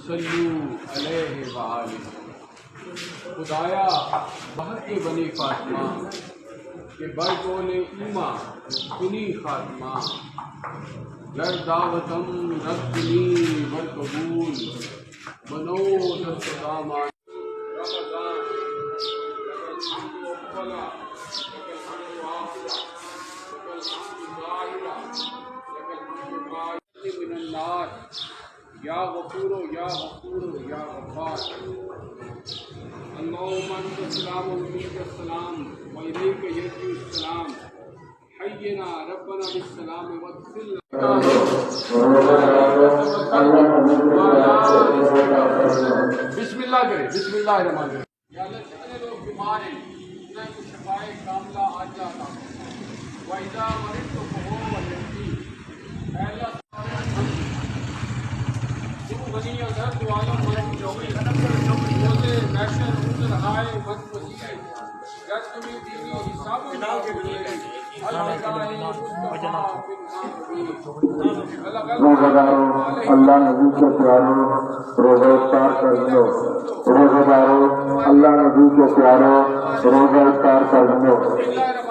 صلو علیہ وآلہ۔ خدایا بحق بنی فاطمہ کہ برکول ایماں کنی خاتمہ، گر دعوتم رکنی والقبول بنو دست دامان رمضان من النار یا غفور یا غفور یا غفار۔ اللہم انت السلام و منک السلام و الیک یرجع السلام، حینا ربنا بالسلام وادخلنا۔ بسم اللہ کریں، بسم اللہ الرحمن الرحیم۔ یا اللہ جتنے لوگ بیمار ہیں انہیں کو شفائے کاملہ عاجلہ عطا فرما۔ وَإِذَا مَرِضْتُ فَهُوَ يَشْفِينِ۔ اے اللہ غنی اظہر دعائیں مانگی جاؤں روزے محشر روز رہائے من وسیع گر تمہیں دینی حساب روزہ اللہ نبی کے پیاروں روزہ افطار کر لو، روزہ دارو اللہ نبی کے پیاروں روزہ افطار کر لو۔